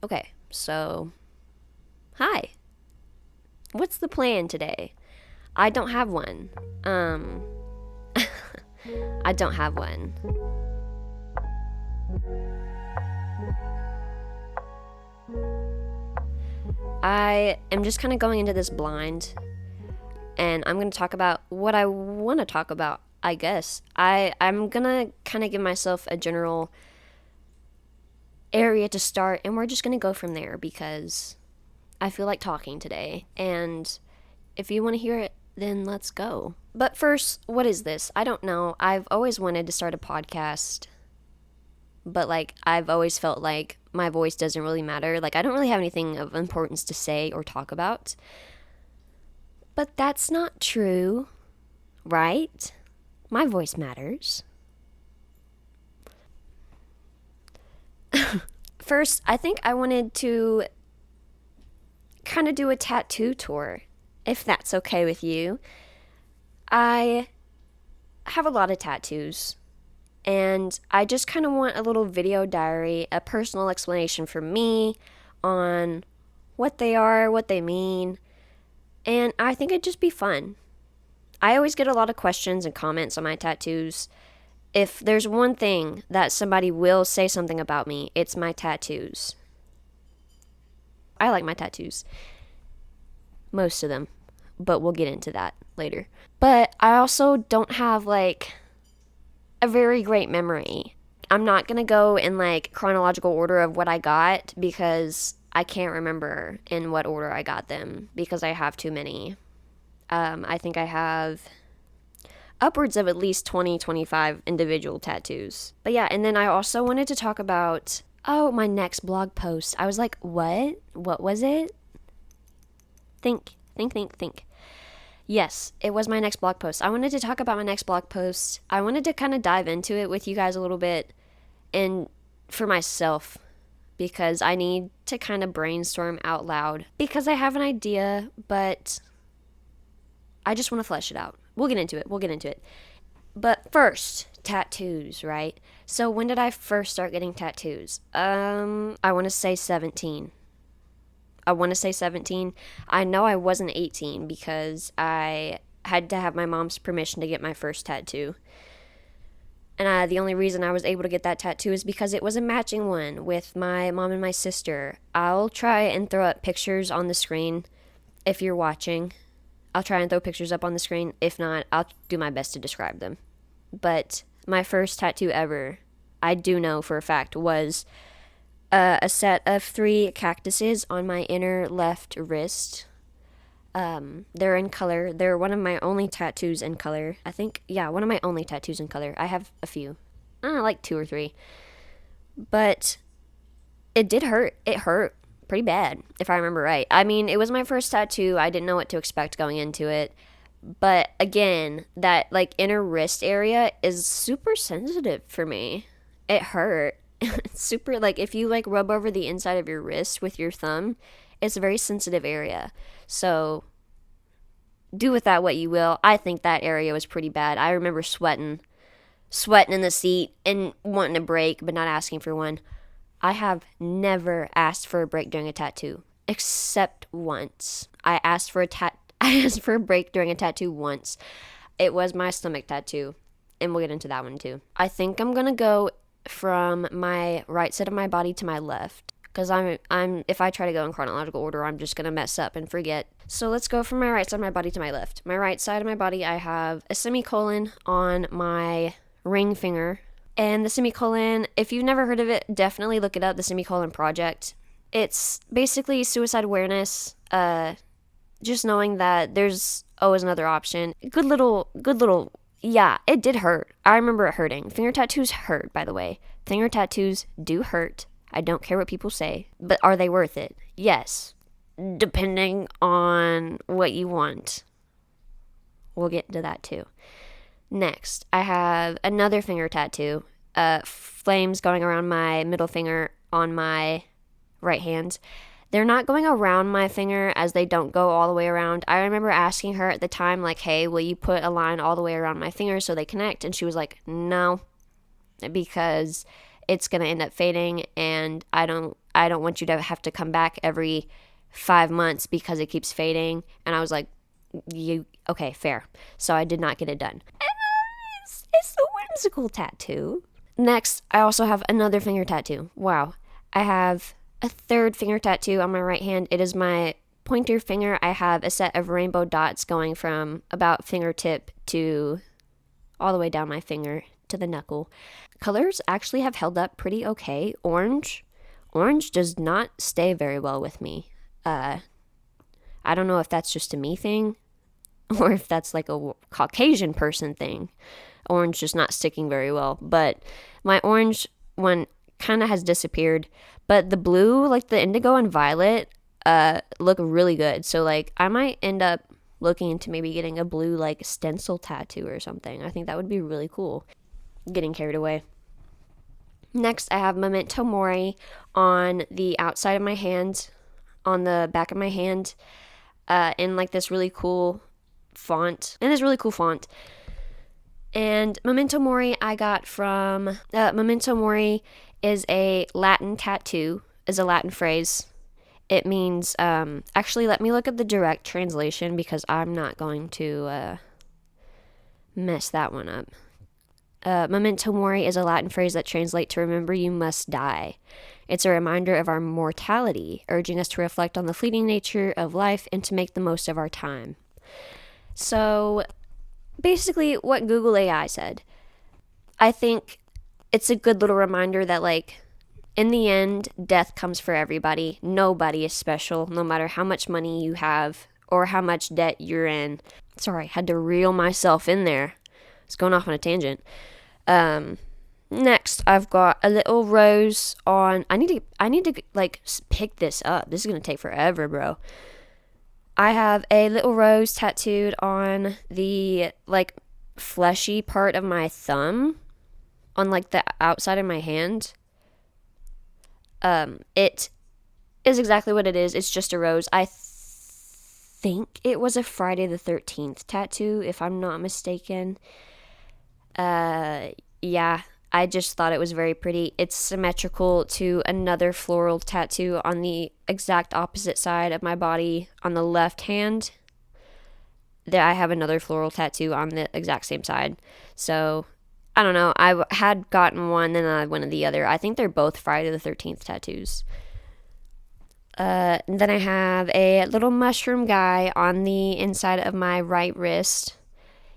Okay, so, hi. What's the plan today? I don't have one. Um, I don't have one. I am just kind of going into this blind, and I'm going to talk about what I want to talk about, I guess. I'm going to kind of give myself a general area to start, and we're just going to go from there because I feel like talking today. And if you want to hear it, then let's go. But first, what is this? I don't know. I've always wanted to start a podcast, but I've always felt like my voice doesn't really matter. I don't really have anything of importance to say or talk about. But that's not true, right? My voice matters. First, I think I wanted to kind of do a tattoo tour, if that's okay with you. I have a lot of tattoos, and I just kind of want a little video diary, a personal explanation from me on what they are, what they mean, and I think it'd just be fun. I always get a lot of questions and comments on my tattoos. If there's one thing that somebody will say something about me, it's my tattoos. I like my tattoos. Most of them. But we'll get into that later. But I also don't have a very great memory. I'm not going to go in chronological order of what I got because I can't remember in what order I got them because I have too many. I think I have upwards of at least 20, 25 individual tattoos. But yeah, and then I also wanted to talk about, my next blog post. I was like, what? What was it? Think. Yes, it was my next blog post. I wanted to talk about my next blog post. I wanted to kind of dive into it with you guys a little bit and for myself because I need to kind of brainstorm out loud because I have an idea, but I just want to flesh it out. We'll get into it. But first, tattoos, right? So when did I first start getting tattoos? I want to say 17. I know I wasn't 18 because I had to have my mom's permission to get my first tattoo. And the only reason I was able to get that tattoo is because it was a matching one with my mom and my sister. I'll try and throw up pictures on the screen if you're watching. I'll try and throw pictures up on the screen. If not, I'll do my best to describe them. But my first tattoo ever, I do know for a fact, was a set of 3 cactuses on my inner left wrist. They're in color. They're one of my only tattoos in color. One of my only tattoos in color. I have a few. 2 or 3. But it did hurt. It hurt pretty bad, if I remember right. I mean, it was my first tattoo. I didn't know what to expect going into it. But again, that inner wrist area is super sensitive for me. It hurt. It's super if you rub over the inside of your wrist with your thumb, it's a very sensitive area. So do with that what you will. I think that area was pretty bad. I remember sweating in the seat and wanting a break but not asking for one. I have never asked for a break during a tattoo except once. I asked for a break during a tattoo once. It was my stomach tattoo, and we'll get into that one too. I think I'm gonna go from my right side of my body to my left because I'm if I try to go in chronological order, I'm just gonna mess up and forget. So let's go from my right side of my body to my left. My right side of my body, I have a semicolon on my ring finger. And the semicolon, if you've never heard of it, definitely look it up, the Semicolon Project. It's basically suicide awareness, just knowing that there's always another option. Good little, yeah, it did hurt. I remember it hurting. Finger tattoos hurt, by the way. Finger tattoos do hurt. I don't care what people say, but are they worth it? Yes, depending on what you want. We'll get into that too. Next, I have another finger tattoo, flames going around my middle finger on my right hand. They're not going around my finger as they don't go all the way around. I remember asking her at the time, hey, will you put a line all the way around my finger so they connect? And she was like, no, because it's going to end up fading, and I don't want you to have to come back every 5 months because it keeps fading. And I was like, okay, fair. So I did not get it done. It's a whimsical tattoo. Next, I also have another finger tattoo. Wow. I have a third finger tattoo on my right hand. It is my pointer finger. I have a set of rainbow dots going from about fingertip to all the way down my finger to the knuckle. Colors actually have held up pretty okay. Orange does not stay very well with me. I don't know if that's just a me thing or if that's like a Caucasian person thing. Orange just not sticking very well. But my orange one kind of has disappeared. But the blue, like the indigo and violet, look really good. So like I might end up looking into maybe getting a blue like stencil tattoo or something. I think that would be really cool. Getting carried away. Next, I have Memento Mori on the outside of my hand, on the back of my hand, in like this really cool font. And Memento Mori I got from, Memento Mori is a Latin tattoo, is a Latin phrase. It means, actually let me look up the direct translation because I'm not going to mess that one up. Memento Mori is a Latin phrase that translates to remember you must die. It's a reminder of our mortality, urging us to reflect on the fleeting nature of life and to make the most of our time. So basically what Google AI said. I think it's a good little reminder that like in the end, death comes for everybody. Nobody is special, no matter how much money you have or how much debt you're in. Sorry, I had to reel myself in there. It's going off on a tangent. Next, I've got a little rose on. I need to like pick this up. This is gonna take forever, bro. I have a little rose tattooed on the like fleshy part of my thumb, on like the outside of my hand. It is exactly what it is. It's just a rose. I think it was a Friday the 13th tattoo, if I'm not mistaken. Yeah, I just thought it was very pretty. It's symmetrical to another floral tattoo on the exact opposite side of my body on the left hand. There, I have another floral tattoo on the exact same side. So, I don't know. I had gotten one, then I went to the other. I think they're both Friday the 13th tattoos. Then I have a little mushroom guy on the inside of my right wrist.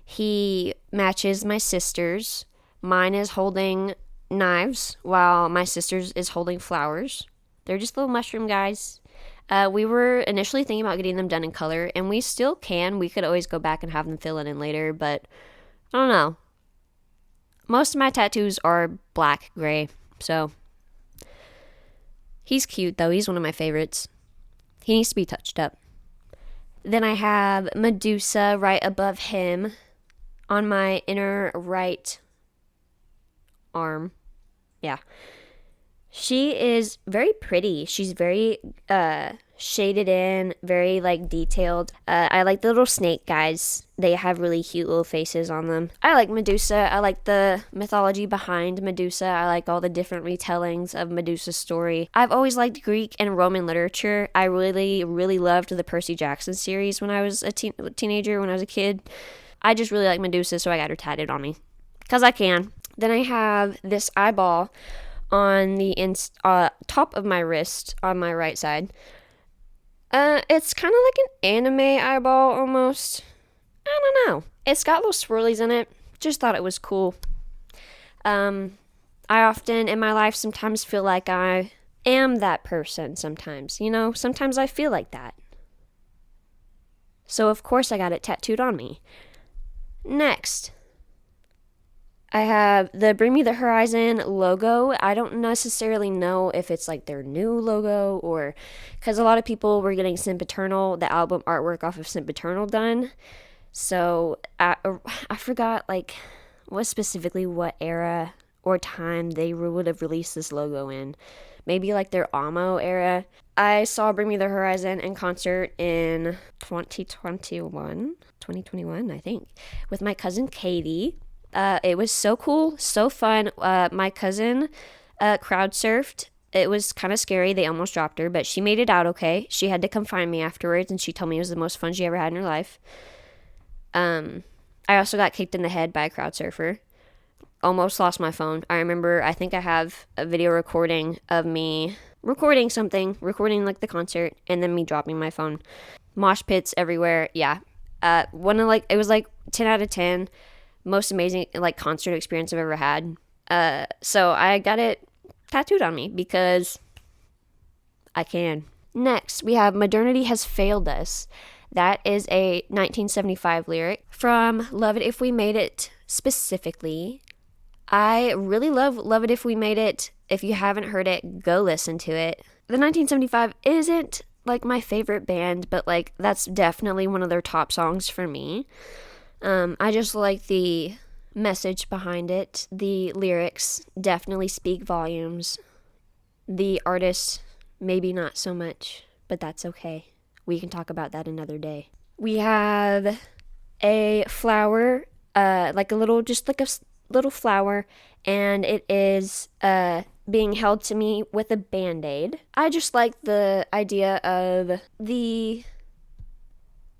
He matches my sister's. Mine is holding knives while my sister's is holding flowers. They're just little mushroom guys. We were initially thinking about getting them done in color, and we still can. We could always go back and have them fill in later, but I don't know. Most of my tattoos are black, gray, so he's cute though. He's one of my favorites. He needs to be touched up. Then I have Medusa right above him on my inner right arm. Yeah. She is very pretty. She's very shaded in, very like detailed. I like the little snake guys. They have really cute little faces on them. I like Medusa. I like the mythology behind Medusa. I like all the different retellings of Medusa's story. I've always liked Greek and Roman literature. I really, really loved the Percy Jackson series when I was a teenager, when I was a kid. I just really like Medusa, so I got her tattooed on me. Because I can. Then I have this eyeball on the top of my wrist on my right side. It's kind of like an anime eyeball almost. I don't know. It's got little swirlies in it. Just thought it was cool. I often in my life sometimes feel like I am that person sometimes. You know, sometimes I feel like that. So of course I got it tattooed on me. Next, I have the Bring Me the Horizon logo. I don't necessarily know if it's like their new logo or because a lot of people were getting Sempiternal, the album artwork off of Sempiternal done. So I forgot like what era or time they would have released this logo in. Maybe like their Amo era. I saw Bring Me the Horizon in concert in 2021, I think, with my cousin Katie. It was so cool, so fun. My cousin crowd surfed. It was kind of scary. They almost dropped her, but she made it out okay. She had to come find me afterwards, and she told me it was the most fun she ever had in her life. I also got kicked in the head by a crowd surfer. Almost lost my phone. I think I have a video recording of me recording something, recording like the concert, and then me dropping my phone. Mosh pits everywhere. Yeah. It was like 10 out of 10. Most amazing like concert experience I've ever had. So I got it tattooed on me because I can. Next, we have Modernity Has Failed Us. That is a 1975 lyric from Love It If We Made It specifically. I really love It If We Made It. If you haven't heard it, go listen to it. The 1975 isn't like my favorite band, but like that's definitely one of their top songs for me. I just like the message behind it. The lyrics definitely speak volumes. The artist, maybe not so much, but that's okay. We can talk about that another day. We have a flower, like a little flower, and it is being held to me with a Band-Aid. I just like the idea of the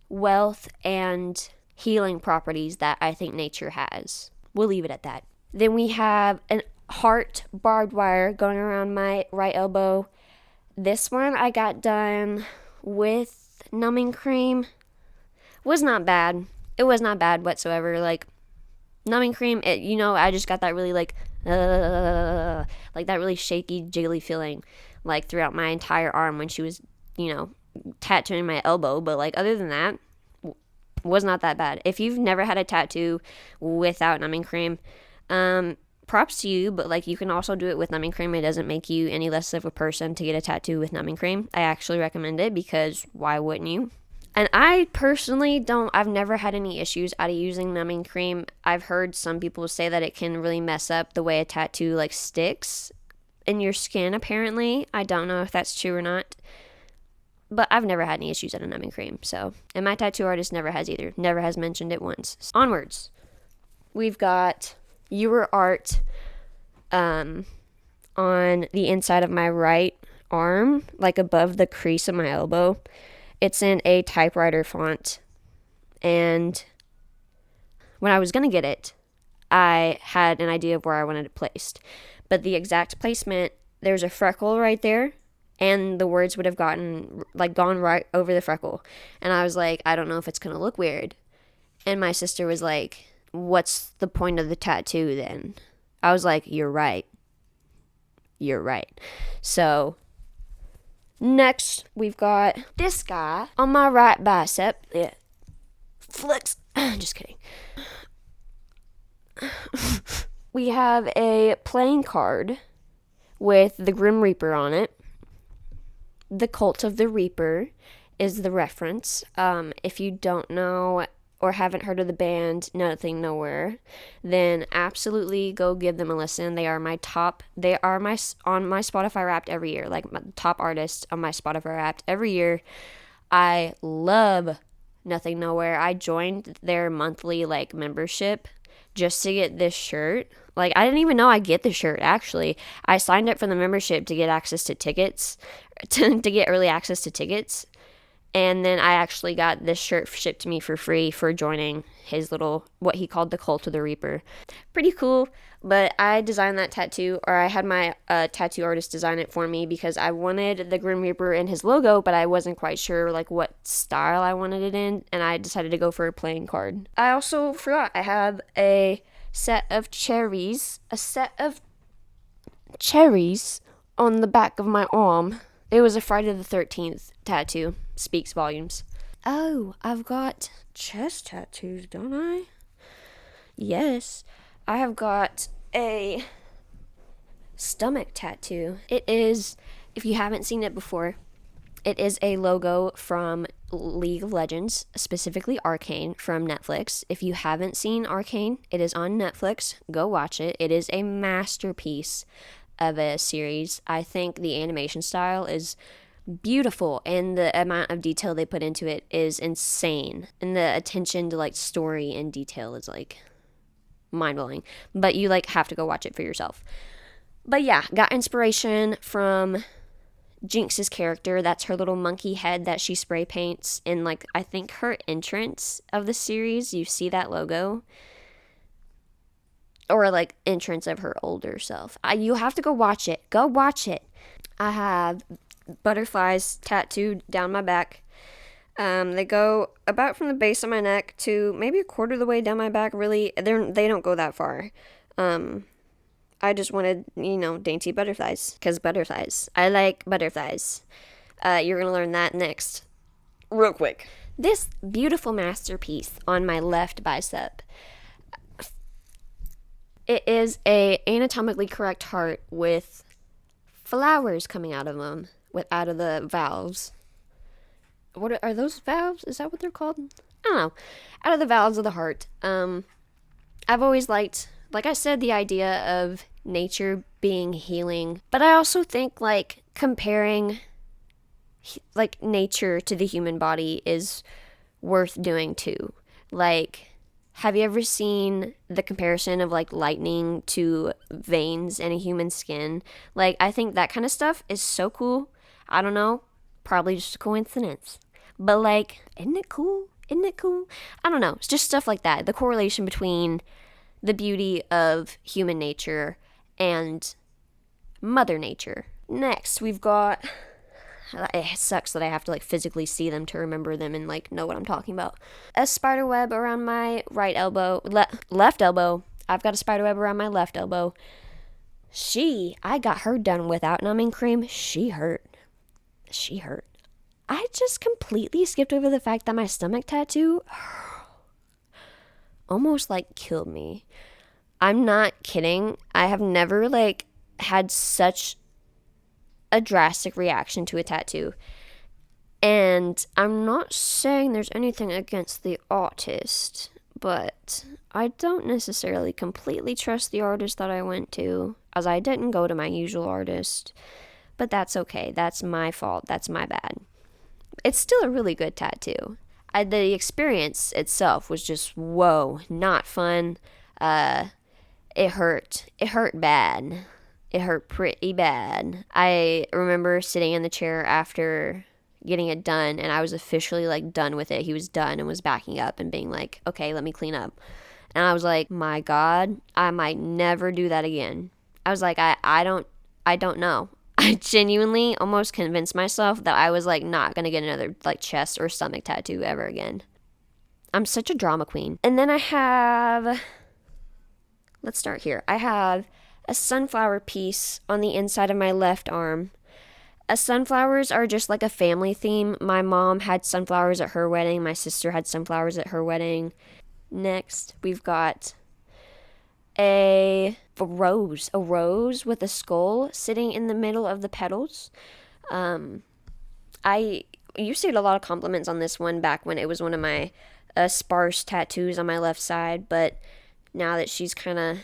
wealth and healing properties that I think nature has. We'll leave it at that. Then we have an heart barbed wire going around my right elbow. This one I got done with numbing cream. Was not bad. It was not bad whatsoever. Like, numbing cream, I just got that really like that really shaky, jiggly feeling like throughout my entire arm when she was, tattooing my elbow. But like other than that, was not that bad. If you've never had a tattoo without numbing cream, props to you, but like you can also do it with numbing cream. It doesn't make you any less of a person to get a tattoo with numbing cream. I actually recommend it because why wouldn't you? And I personally I've never had any issues out of using numbing cream. I've heard some people say that it can really mess up the way a tattoo like sticks in your skin apparently. I don't know if that's true or not. But I've never had any issues out of numbing cream. So, and my tattoo artist never has either. Never has mentioned it once. Onwards. We've got Your Art on the inside of my right arm, like above the crease of my elbow. It's in a typewriter font. And when I was going to get it, I had an idea of where I wanted it placed. But the exact placement, there's a freckle right there. And the words would have gone right over the freckle. And I was like, I don't know if it's going to look weird. And my sister was like, what's the point of the tattoo then? I was like, you're right. You're right. So, next, we've got this guy on my right bicep. Yeah. Flex. Just kidding. We have a playing card with the Grim Reaper on it. The Cult of the Reaper is the reference. If you don't know or haven't heard of the band Nothing Nowhere, then absolutely go give them a listen. They are on my Spotify Wrapped every year, like my top artists on my Spotify Wrapped every year. I love Nothing Nowhere. I joined their monthly like membership just to get this shirt. Like, I didn't even know I get the shirt, actually. I signed up for the membership to get access to tickets, to get early access to tickets. And then I actually got this shirt shipped to me for free for joining his little, what he called the Cult of the Reaper. Pretty cool, but I designed that tattoo, or I had my tattoo artist design it for me because I wanted the Grim Reaper in his logo, but I wasn't quite sure like what style I wanted it in, and I decided to go for a playing card. I also forgot I have a set of cherries on the back of my arm. It was a Friday the 13th tattoo. Speaks volumes. Oh, I've got chest tattoos, don't I? Yes. I have got a stomach tattoo. It is, if you haven't seen it before, it is a logo from League of Legends, specifically Arcane from Netflix. If you haven't seen Arcane, it is on Netflix. Go watch it. It is a masterpiece of a series. I think the animation style is beautiful, and the amount of detail they put into it is insane. And the attention to like story and detail is like mind-blowing. But you like have to go watch it for yourself. But yeah, got inspiration from Jinx's character. That's her little monkey head that she spray paints in, like, I think her entrance of the series. You see that logo. Or, like, entrance of her older self. You have to go watch it. Go watch it. I have butterflies tattooed down my back. They go about from the base of my neck to maybe a quarter of the way down my back. Really, they don't go that far. I just wanted, dainty butterflies. Because butterflies. I like butterflies. You're going to learn that next. Real quick. This beautiful masterpiece on my left bicep. It is a anatomically correct heart with flowers coming out of them. Out of the valves. What are those valves? Is that what they're called? I don't know. Out of the valves of the heart. I've always liked, like I said, the idea of nature being healing. But I also think, like, comparing, like, nature to the human body is worth doing too. Like, have you ever seen the comparison of, like, lightning to veins in a human skin? Like, I think that kind of stuff is so cool. I don't know. Probably just a coincidence. But, like, isn't it cool? Isn't it cool? I don't know. It's just stuff like that. The correlation between the beauty of human nature and Mother Nature. Next, we've got... It sucks that I have to, like, physically see them to remember them and, like, know what I'm talking about. A spider web around my right elbow. Left elbow. I've got a spider web around my left elbow. I got her done without numbing cream. She hurt. I just completely skipped over the fact that my stomach tattoo almost, like, killed me. I'm not kidding. I have never, like, had such a drastic reaction to a tattoo. And I'm not saying there's anything against the artist, but I don't necessarily completely trust the artist that I went to, as I didn't go to my usual artist. But that's okay. That's my fault. That's my bad. It's still a really good tattoo. The experience itself was just, whoa, not fun. It hurt. It hurt bad. It hurt pretty bad. I remember sitting in the chair after getting it done, and I was officially, like, done with it. He was done and was backing up and being like, okay, let me clean up. And I was like, my God, I might never do that again. I was like, I don't know. I genuinely almost convinced myself that I was, like, not going to get another, like, chest or stomach tattoo ever again. I'm such a drama queen. And then I have, let's start here. I have a sunflower piece on the inside of my left arm. Sunflowers are just like a family theme. My mom had sunflowers at her wedding. My sister had sunflowers at her wedding. Next, we've got a rose with a skull sitting in the middle of the petals. I used to get a lot of compliments on this one back when it was one of my sparse tattoos on my left side, but now that she's kind of,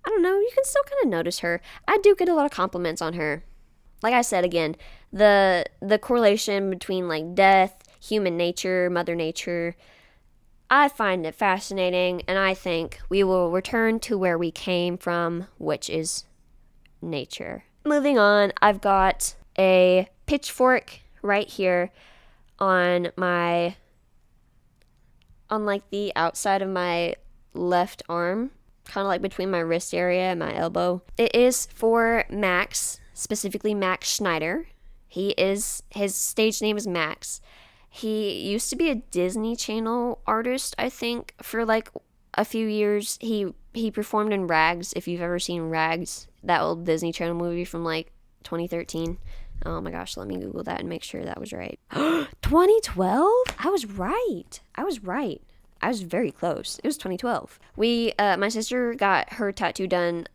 I don't know, you can still kind of notice her. I do get a lot of compliments on her. Like I said, again, the correlation between, like, death, human nature, Mother Nature, I find it fascinating, and I think we will return to where we came from, which is nature. Moving on, I've got a pitchfork right here on like the outside of my left arm, kind of like between my wrist area and my elbow. It is for Max, specifically Max Schneider. His stage name is Max. He used to be a Disney Channel artist, I think, for like a few years. He performed in Rags, if you've ever seen Rags, that old Disney Channel movie from like 2013. Oh my gosh, let me Google that and make sure that was right. 2012? I was right. I was very close. It was 2012. My sister got her tattoo done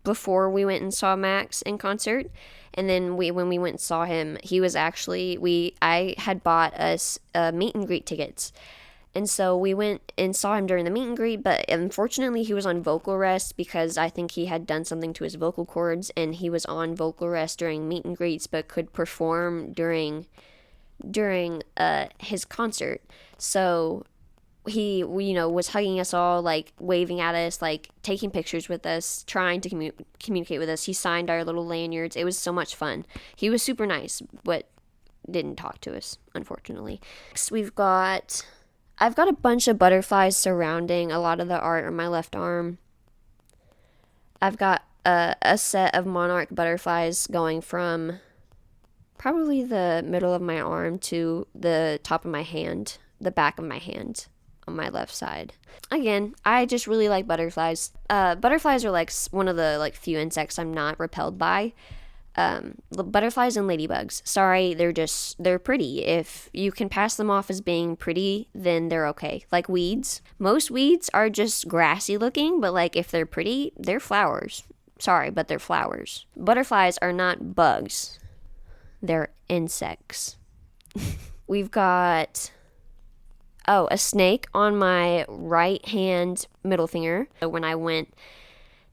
before we went and saw Max in concert. And then when we went and saw him, he was actually, I had bought us meet and greet tickets. And so we went and saw him during the meet and greet, but unfortunately he was on vocal rest because I think he had done something to his vocal cords, and he was on vocal rest during meet and greets but could perform during his concert. So was hugging us all, like waving at us, like taking pictures with us, trying to communicate with us. He signed our little lanyards. It was so much fun. He was super nice, but didn't talk to us, unfortunately. Next, I've got a bunch of butterflies surrounding a lot of the art on my left arm. I've got a set of monarch butterflies going from probably the middle of my arm to the top of my hand, the back of my hand on my left side. Again, I just really like butterflies. Butterflies are like one of the like few insects I'm not repelled by. Butterflies and ladybugs. Sorry, they're pretty. If you can pass them off as being pretty, then they're okay. Like weeds. Most weeds are just grassy looking, but like if they're pretty, they're flowers. Sorry, but they're flowers. Butterflies are not bugs. They're insects. We've got a snake on my right hand middle finger. So when I went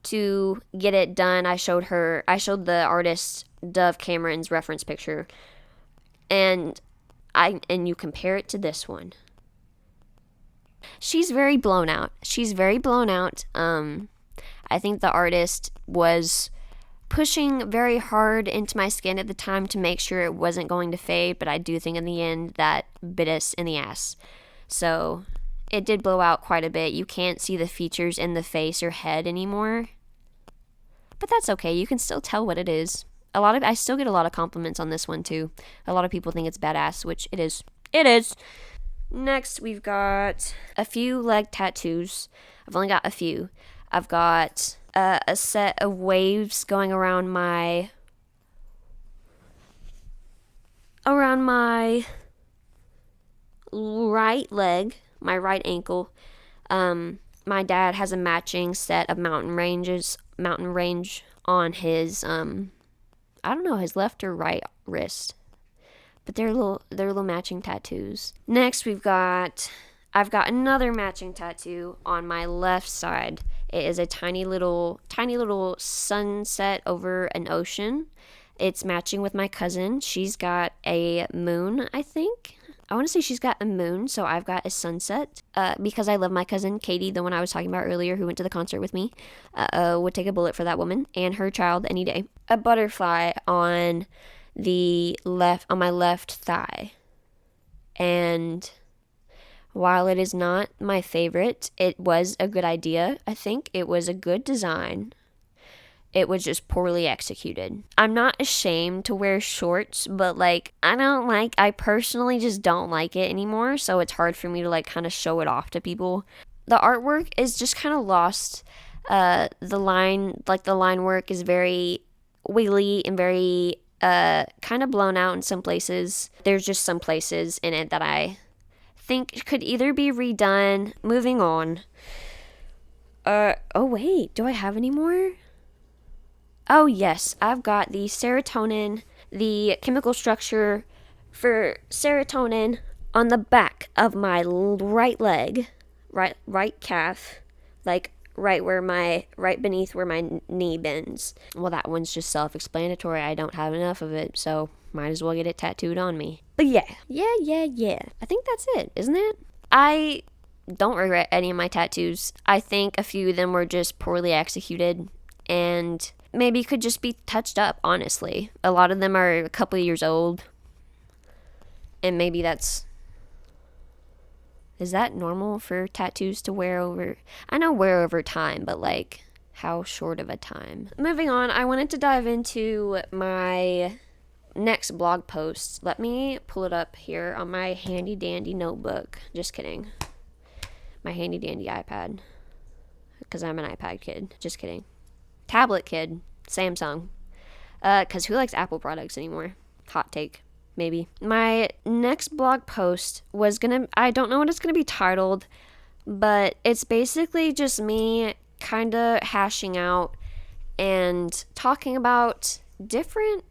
to get it done, I showed the artist Dove Cameron's reference picture, and you compare it to this one. She's very blown out. I think the artist was pushing very hard into my skin at the time to make sure it wasn't going to fade, but I do think in the end that bit us in the ass. So it did blow out quite a bit. You can't see the features in the face or head anymore, but that's okay. You can still tell what it is. I still get a lot of compliments on this one too. A lot of people think it's badass, which it is. It is. Next, we've got a few leg tattoos. I've only got a few. I've got a set of waves going around my right leg, my right ankle. My dad has a matching set of mountain range on his I don't know, his left or right wrist. But they're little matching tattoos. Next, I've got another matching tattoo on my left side. It is a tiny little sunset over an ocean. It's matching with my cousin. She's got a moon, I think. I want to say she's got a moon, so I've got a sunset. Because I love my cousin, Katie, the one I was talking about earlier, who went to the concert with me. Would take a bullet for that woman and her child any day. A butterfly on my left thigh. And while it is not my favorite, it was a good idea. I think it was a good design. It was just poorly executed. I'm not ashamed to wear shorts, but I personally just don't like it anymore, so it's hard for me to like kind of show it off to people. The artwork is just kind of lost. The line work is very wiggly and very kind of blown out in some places. There's just some places in it that I think could either be redone. Moving on. Oh wait, do I have any more? Oh yes, I've got the serotonin, the chemical structure for serotonin on the back of my right leg, right calf, like right beneath where my knee bends. Well, that one's just self-explanatory. I don't have enough of it, so might as well get it tattooed on me. But yeah. I think that's it, isn't it? I don't regret any of my tattoos. I think a few of them were just poorly executed and maybe could just be touched up, honestly. A lot of them are a couple of years old. And maybe is that normal for tattoos to wear over? I know wear over time, but like how short of a time? Moving on, I wanted to dive into my next blog post. Let me pull it up here on my handy dandy notebook. Just kidding. My handy dandy iPad. Because I'm an iPad kid. Just kidding. Tablet kid. Samsung. Because who likes Apple products anymore? Hot take. Maybe. My next blog post I don't know what it's gonna be titled, but it's basically just me kind of hashing out and talking about different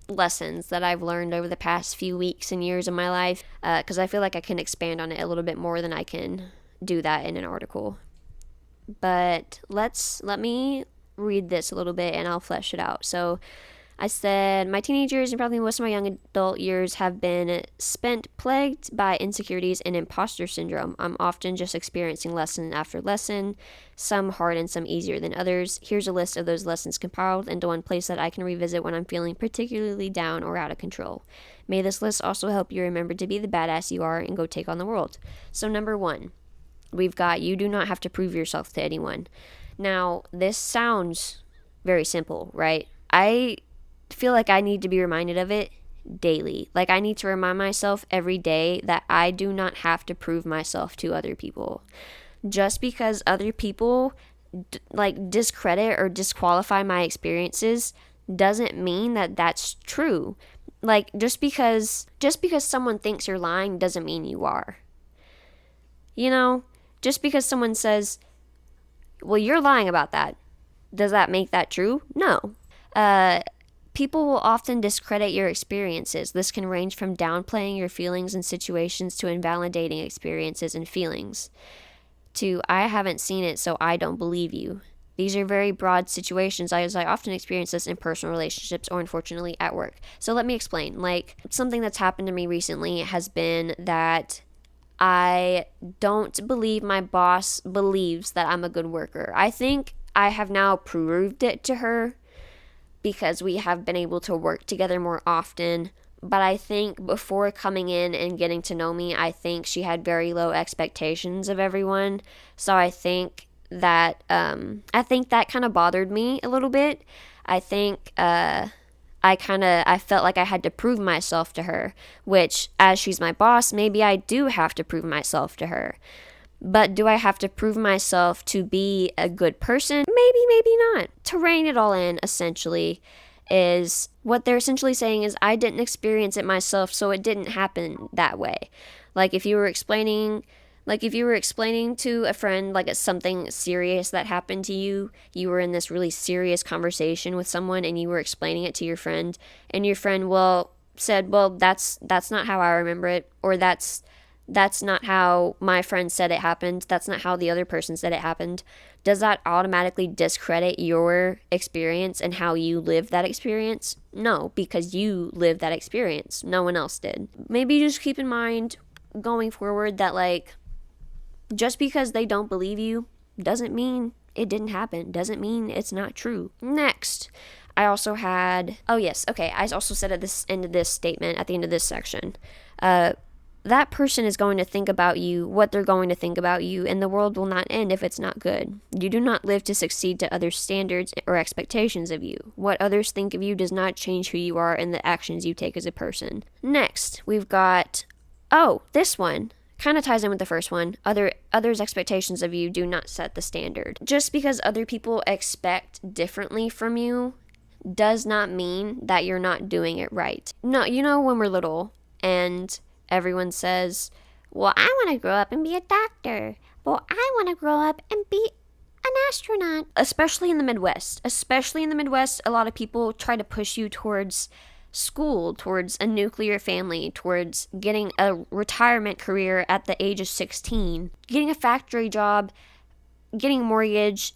lessons that I've learned over the past few weeks and years of my life, because I feel like I can expand on it a little bit more than I can do that in an article. But let me read this a little bit and I'll flesh it out. So I said, my teenage years and probably most of my young adult years have been spent plagued by insecurities and imposter syndrome. I'm often just experiencing lesson after lesson, some hard and some easier than others. Here's a list of those lessons compiled into one place that I can revisit when I'm feeling particularly down or out of control. May this list also help you remember to be the badass you are and go take on the world. So number 1, we've got you do not have to prove yourself to anyone. Now, this sounds very simple, right? I feel like I need to be reminded of it daily. Like, I need to remind myself every day that I do not have to prove myself to other people. Just because other people discredit or disqualify my experiences doesn't mean that that's true. Like, just because someone thinks you're lying doesn't mean you are. You know, just because someone says, well, you're lying about that, does that make that true? No. People will often discredit your experiences. This can range from downplaying your feelings and situations to invalidating experiences and feelings, to I haven't seen it, so I don't believe you. These are very broad situations, as I often experience this in personal relationships or unfortunately at work. So let me explain. Like, something that's happened to me recently has been that I don't believe my boss believes that I'm a good worker. I think I have now proved it to her because we have been able to work together more often. But I think before coming in and getting to know me, I think she had very low expectations of everyone. So I think that kind of bothered me a little bit. I think I felt like I had to prove myself to her, which, as she's my boss, maybe I do have to prove myself to her. But do I have to prove myself to be a good person? Maybe, maybe not. To rein it all in, essentially, is what they're essentially saying is I didn't experience it myself, so it didn't happen that way. Like, if you were explaining to a friend, like, it's something serious that happened to you, you were in this really serious conversation with someone and you were explaining it to your friend, and your friend said, that's not how I remember it, or that's not how my friend said it happened, that's not how the other person said it happened. Does that automatically discredit your experience and how you lived that experience? No, because you lived that experience. No one else did. Maybe just keep in mind going forward that, like, just because they don't believe you doesn't mean it didn't happen, doesn't mean it's not true. Next, I also said at the end of this statement, at the end of this section, that person is going to think about you what they're going to think about you, and the world will not end if it's not good. You do not live to succeed to others' standards or expectations of you. What others think of you does not change who you are and the actions you take as a person. Next, we've got, this one kind of ties in with the first one. Others' expectations of you do not set the standard. Just because other people expect differently from you does not mean that you're not doing it right. No, you know, when we're little and everyone says, well, I want to grow up and be a doctor. Well, I want to grow up and be an astronaut. Especially in the Midwest, a lot of people try to push you towards school, towards a nuclear family, towards getting a retirement career at the age of 16, getting a factory job, getting a mortgage,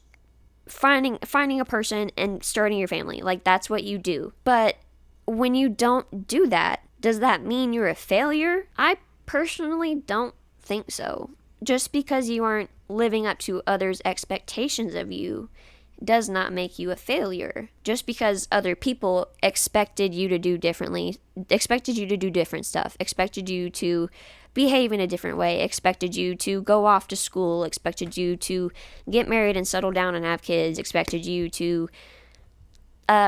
finding a person and starting your family. Like, that's what you do. But when you don't do that, does that mean you're a failure? I personally don't think so. Just because you aren't living up to others' expectations of you does not make you a failure. Just because other people expected you to do different stuff, expected you to behave in a different way, expected you to go off to school, expected you to get married and settle down and have kids, expected you to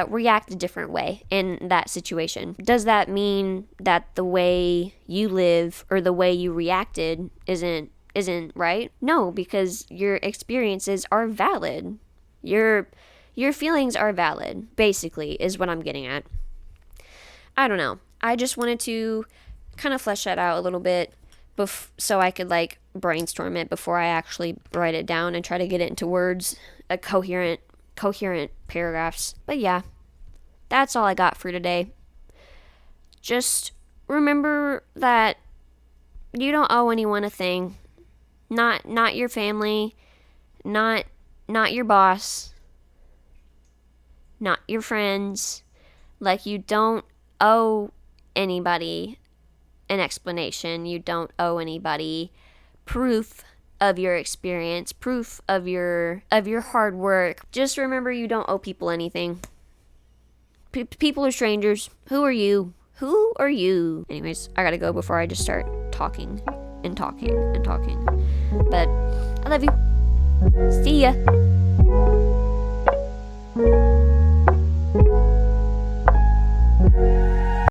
react a different way in that situation. Does that mean that the way you live or the way you reacted isn't right? No, because your experiences are valid. Your feelings are valid, basically, is what I'm getting at. I don't know. I just wanted to kind of flesh that out a little bit so I could, like, brainstorm it before I actually write it down and try to get it into words, coherent paragraphs. But yeah, that's all I got for today. Just remember that you don't owe anyone a thing. Not your family, not your boss, not your friends, Like, you don't owe anybody an explanation. You don't owe anybody proof of your experience, proof of your hard work. Just remember, you don't owe people anything. People are strangers. Who are you? Who are you? Anyways, I gotta go before I just start talking and talking and talking. But I love you. See ya.